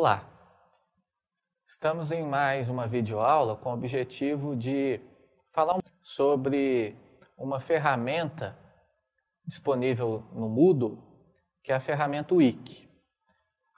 Olá! Estamos em mais uma videoaula com o objetivo de falar sobre uma ferramenta disponível no Moodle, que é a ferramenta Wiki.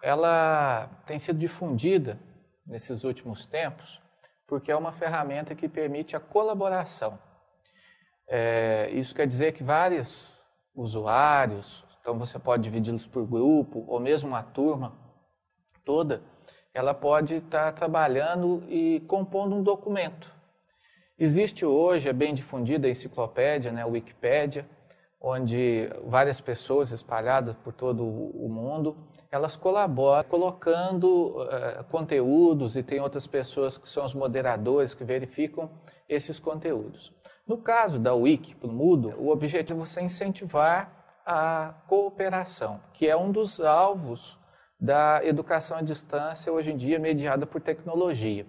Ela tem sido difundida nesses últimos tempos porque é uma ferramenta que permite a colaboração. Isso quer dizer que vários usuários, então você pode dividi-los por grupo ou mesmo uma turma toda, ela pode estar trabalhando e compondo um documento. Existe hoje, é bem difundida a enciclopédia, a Wikipédia, onde várias pessoas espalhadas por todo o mundo, elas colaboram colocando conteúdos e tem outras pessoas que são os moderadores que verificam esses conteúdos. No caso da Wiki para o Moodle, o objetivo é você incentivar a cooperação, que é um dos alvos da educação à distância hoje em dia mediada por tecnologia,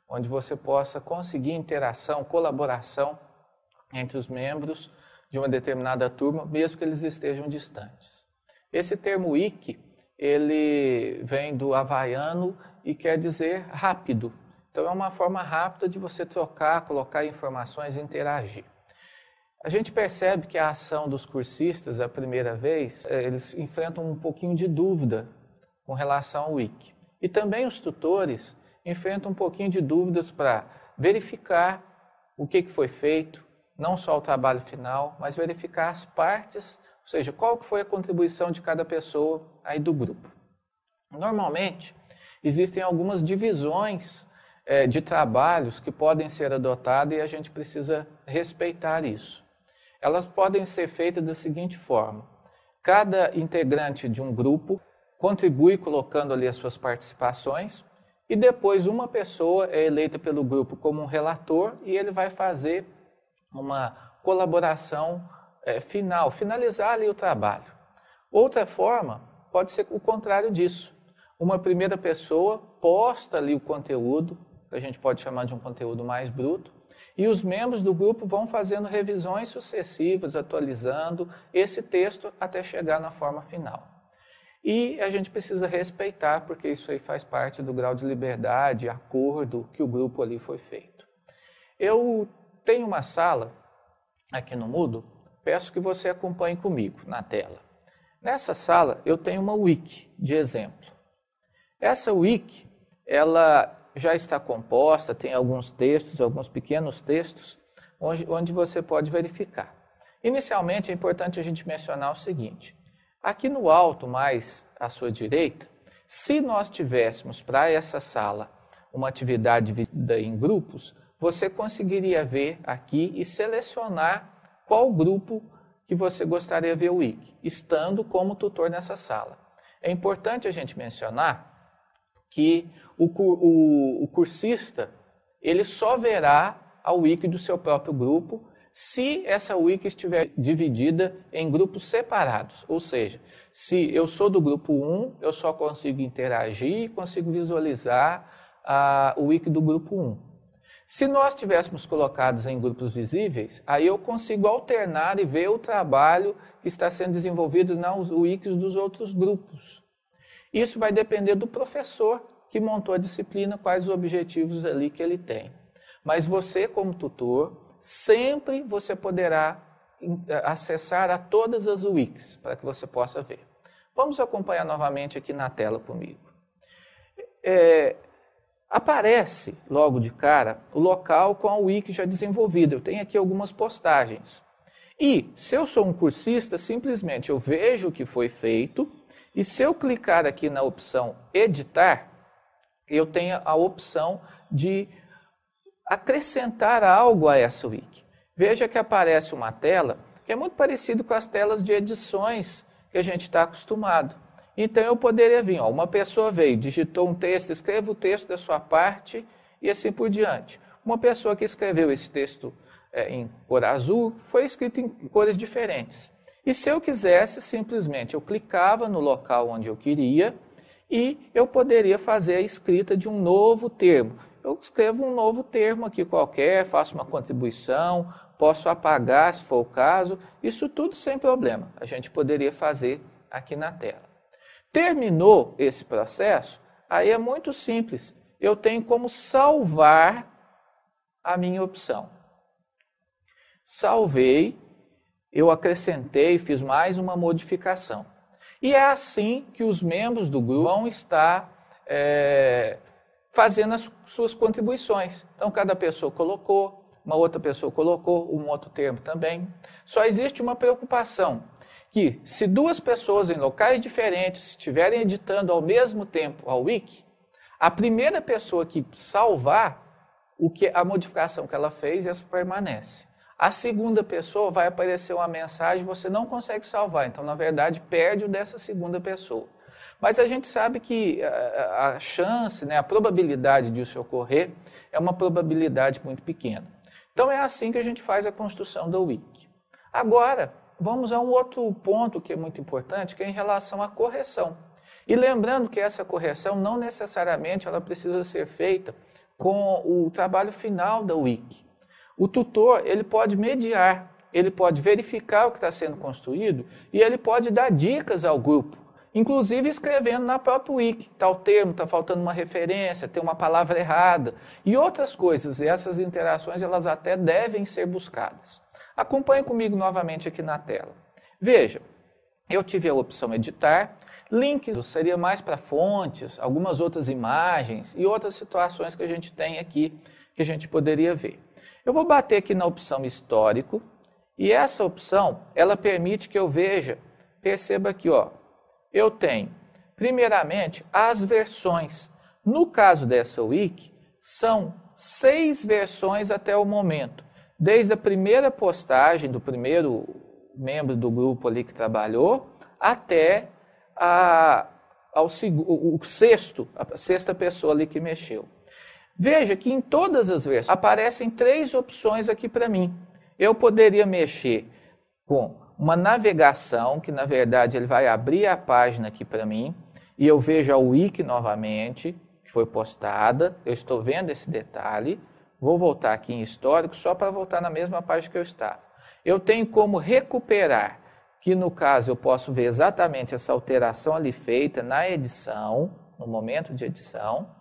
onde você possa conseguir interação, colaboração entre os membros de uma determinada turma, mesmo que eles estejam distantes. Esse termo wiki, ele vem do havaiano e quer dizer rápido. Então é uma forma rápida de você trocar, colocar informações e interagir. A gente percebe que a ação dos cursistas, a primeira vez, eles enfrentam um pouquinho de dúvida com relação ao Wiki. E também os tutores enfrentam um pouquinho de dúvidas para verificar o que foi feito, não só o trabalho final, mas verificar as partes, ou seja, qual que foi a contribuição de cada pessoa aí do grupo. Normalmente, existem algumas divisões de trabalhos que podem ser adotadas e a gente precisa respeitar isso. Elas podem ser feitas da seguinte forma: cada integrante de um grupo contribui colocando ali as suas participações e depois uma pessoa é eleita pelo grupo como um relator e ele vai fazer uma colaboração finalizar ali o trabalho. Outra forma pode ser o contrário disso. Uma primeira pessoa posta ali o conteúdo, que a gente pode chamar de um conteúdo mais bruto, e os membros do grupo vão fazendo revisões sucessivas, atualizando esse texto até chegar na forma final. E a gente precisa respeitar, porque isso aí faz parte do grau de liberdade, acordo que o grupo ali foi feito. Eu tenho uma sala aqui no Moodle, peço que você acompanhe comigo na tela. Nessa sala eu tenho uma wiki de exemplo. Essa wiki, ela já está composta, tem alguns textos, alguns pequenos textos, onde você pode verificar. Inicialmente é importante a gente mencionar o seguinte: aqui no alto, mais à sua direita, se nós tivéssemos para essa sala uma atividade dividida em grupos, você conseguiria ver aqui e selecionar qual grupo que você gostaria de ver o Wiki, estando como tutor nessa sala. É importante a gente mencionar que o cursista ele só verá a Wiki do seu próprio grupo se essa Wiki estiver dividida em grupos separados. Ou seja, se eu sou do grupo 1, eu só consigo interagir e consigo visualizar o Wiki do grupo 1. Se nós tivéssemos colocados em grupos visíveis, aí eu consigo alternar e ver o trabalho que está sendo desenvolvido nas wikis dos outros grupos. Isso vai depender do professor que montou a disciplina, quais os objetivos ali que ele tem. Mas você, como tutor, sempre você poderá acessar a todas as wikis para que você possa ver. Vamos acompanhar novamente aqui na tela comigo. Aparece logo de cara o local com a wiki já desenvolvida. Eu tenho aqui algumas postagens. E se eu sou um cursista, simplesmente eu vejo o que foi feito e se eu clicar aqui na opção editar, eu tenho a opção de acrescentar algo a essa wiki. Veja que aparece uma tela que é muito parecida com as telas de edições que a gente está acostumado. Então eu poderia vir, uma pessoa veio, digitou um texto, escreva o texto da sua parte e assim por diante. Uma pessoa que escreveu esse texto em cor azul, foi escrito em cores diferentes. E se eu quisesse, simplesmente eu clicava no local onde eu queria e eu poderia fazer a escrita de um novo termo. Eu escrevo um novo termo aqui qualquer, faço uma contribuição, posso apagar se for o caso, isso tudo sem problema. A gente poderia fazer aqui na tela. Terminou esse processo, Aí é muito simples. Eu tenho como salvar a minha opção. Salvei, eu acrescentei, fiz mais uma modificação. E é assim que os membros do grupo vão estar fazendo as suas contribuições. Então, cada pessoa colocou, uma outra pessoa colocou, um outro termo também. Só existe uma preocupação, que se duas pessoas em locais diferentes estiverem editando ao mesmo tempo a wiki, a primeira pessoa que salvar a modificação que ela fez, essa permanece. A segunda pessoa vai aparecer uma mensagem, você não consegue salvar, então na verdade perde o dessa segunda pessoa. Mas a gente sabe que a chance, né, a probabilidade disso ocorrer é uma probabilidade muito pequena. Então é assim que a gente faz a construção da wiki. Agora, vamos a um outro ponto que é muito importante, que é em relação à correção. E lembrando que essa correção não necessariamente ela precisa ser feita com o trabalho final da wiki. O tutor ele pode mediar, ele pode verificar o que está sendo construído e ele pode dar dicas ao grupo, inclusive escrevendo na própria wiki. Tal termo, está faltando uma referência, tem uma palavra errada e outras coisas. E essas interações elas até devem ser buscadas. Acompanhe comigo novamente aqui na tela. Veja, eu tive a opção editar, links seria mais para fontes, algumas outras imagens e outras situações que a gente tem aqui que a gente poderia ver. Eu vou bater aqui na opção histórico e essa opção ela permite que eu veja, perceba aqui, ó, eu tenho primeiramente as versões. No caso dessa wiki, são 6 versões até o momento. Desde a primeira postagem do primeiro membro do grupo ali que trabalhou, até a sexta pessoa ali que mexeu. Veja que em todas as versões aparecem 3 opções aqui para mim. Eu poderia mexer com uma navegação, que na verdade ele vai abrir a página aqui para mim, e eu vejo a wiki novamente, que foi postada, eu estou vendo esse detalhe. Vou voltar aqui em histórico só para voltar na mesma página que eu estava. Eu tenho como recuperar, que no caso eu posso ver exatamente essa alteração ali feita na edição, no momento de edição.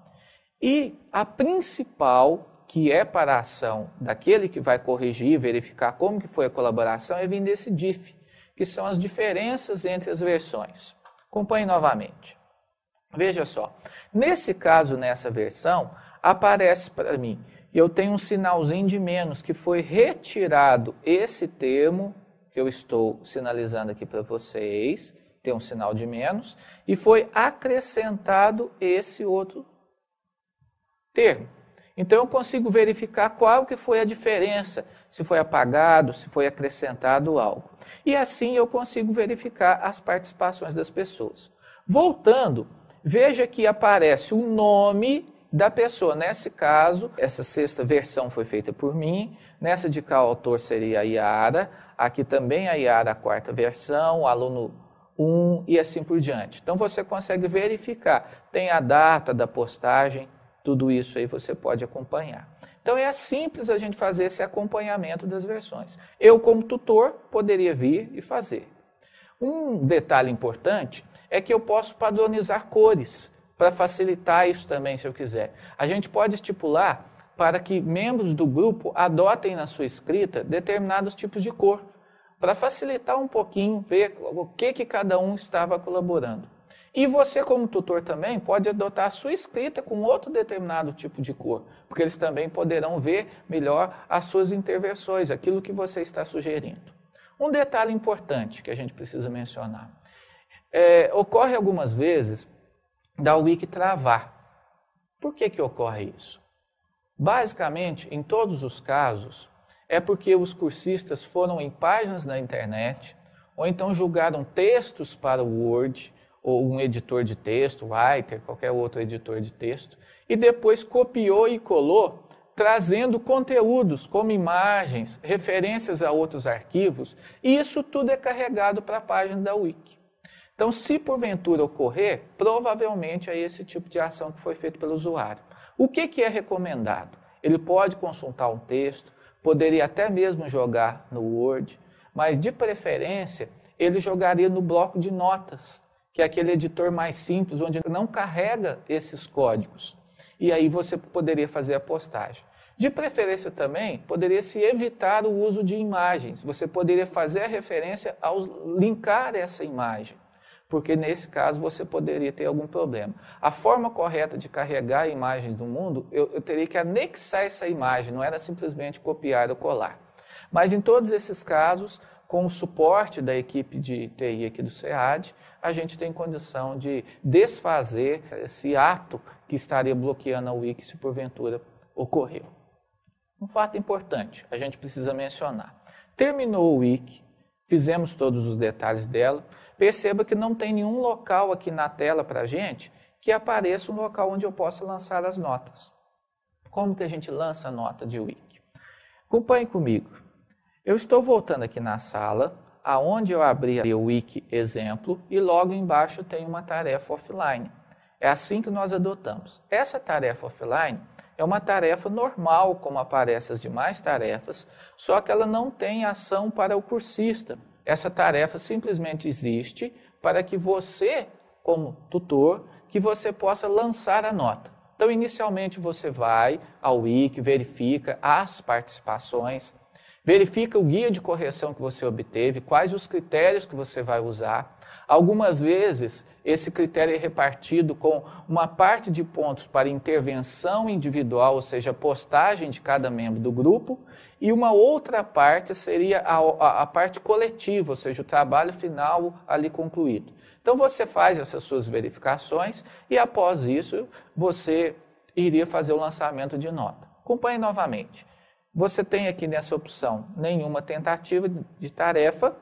E a principal, que é para a ação daquele que vai corrigir, verificar como que foi a colaboração, é vir desse diff, que são as diferenças entre as versões. Acompanhe novamente. Veja só, nesse caso, nessa versão, aparece para mim eu tenho um sinalzinho de menos, que foi retirado esse termo que eu estou sinalizando aqui para vocês, tem um sinal de menos, e foi acrescentado esse outro termo. Então eu consigo verificar qual que foi a diferença, se foi apagado, se foi acrescentado algo. E assim eu consigo verificar as participações das pessoas. Voltando, veja que aparece o nome da pessoa. Nesse caso, essa sexta versão foi feita por mim. Nessa de cá o autor seria a Yara. Aqui também a Yara, a quarta versão, o aluno 1 e assim por diante. Então você consegue verificar. Tem a data da postagem, tudo isso aí você pode acompanhar. Então é simples a gente fazer esse acompanhamento das versões. Eu, como tutor, poderia vir e fazer. Um detalhe importante é que eu posso padronizar cores, para facilitar isso também, se eu quiser. A gente pode estipular para que membros do grupo adotem na sua escrita determinados tipos de cor, para facilitar um pouquinho, ver o que cada um estava colaborando. E você, como tutor, também pode adotar a sua escrita com outro determinado tipo de cor, porque eles também poderão ver melhor as suas intervenções, aquilo que você está sugerindo. Um detalhe importante que a gente precisa mencionar. Ocorre algumas vezes da wiki travar. Por que ocorre isso? Basicamente, em todos os casos, é porque os cursistas foram em páginas na internet, ou então julgaram textos para o Word, ou um editor de texto, Writer, qualquer outro editor de texto, e depois copiou e colou, trazendo conteúdos como imagens, referências a outros arquivos, e isso tudo é carregado para a página da wiki. Então, se porventura ocorrer, provavelmente é esse tipo de ação que foi feito pelo usuário. O que é recomendado? Ele pode consultar um texto, poderia até mesmo jogar no Word, mas de preferência ele jogaria no bloco de notas, que é aquele editor mais simples, onde não carrega esses códigos. E aí você poderia fazer a postagem. De preferência também, poderia se evitar o uso de imagens. Você poderia fazer a referência ao linkar essa imagem, porque nesse caso você poderia ter algum problema. A forma correta de carregar a imagem do mundo, eu teria que anexar essa imagem, não era simplesmente copiar ou colar. Mas em todos esses casos, com o suporte da equipe de TI aqui do SEAD, a gente tem condição de desfazer esse ato que estaria bloqueando a Wiki se porventura ocorreu. Um fato importante, a gente precisa mencionar. Terminou o Wiki, fizemos todos os detalhes dela, perceba que não tem nenhum local aqui na tela para a gente que apareça um local onde eu possa lançar as notas. Como que a gente lança a nota de Wiki? Acompanhe comigo. Eu estou voltando aqui na sala, aonde eu abri o Wiki exemplo e logo embaixo tem uma tarefa offline. É assim que nós adotamos. Essa tarefa offline é uma tarefa normal, como aparece as demais tarefas, só que ela não tem ação para o cursista. Essa tarefa simplesmente existe para que você, como tutor, que você possa lançar a nota. Então, inicialmente, você vai ao Wiki, verifica as participações, verifica o guia de correção que você obteve, quais os critérios que você vai usar. Algumas vezes, esse critério é repartido com uma parte de pontos para intervenção individual, ou seja, postagem de cada membro do grupo, e uma outra parte seria a parte coletiva, ou seja, o trabalho final ali concluído. Então, você faz essas suas verificações e, após isso, você iria fazer o lançamento de nota. Acompanhe novamente. Você tem aqui nessa opção nenhuma tentativa de tarefa.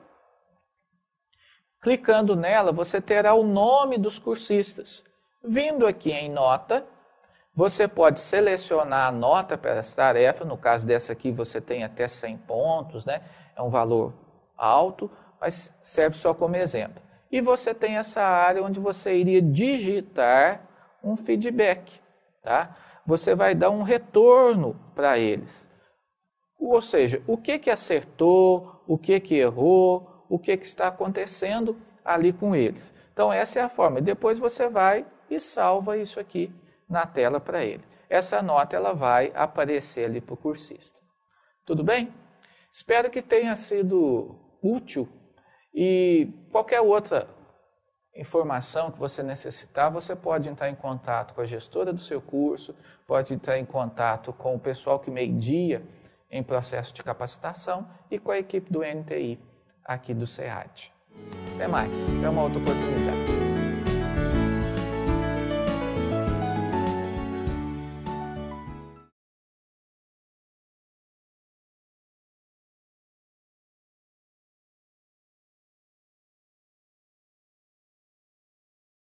Clicando nela, você terá o nome dos cursistas. Vindo aqui em nota, você pode selecionar a nota para essa tarefa. No caso dessa aqui, você tem até 100 pontos, né? É um valor alto, mas serve só como exemplo. E você tem essa área onde você iria digitar um feedback, tá? Você vai dar um retorno para eles. Ou seja, o que acertou, o que errou, o que está acontecendo ali com eles. Então, essa é a forma. Depois você vai e salva isso aqui na tela para ele. Essa nota ela vai aparecer ali para o cursista. Tudo bem? Espero que tenha sido útil e qualquer outra informação que você necessitar, você pode entrar em contato com a gestora do seu curso, pode entrar em contato com o pessoal que media em processo de capacitação e com a equipe do NTI aqui do SEAD. Até mais, até uma outra oportunidade.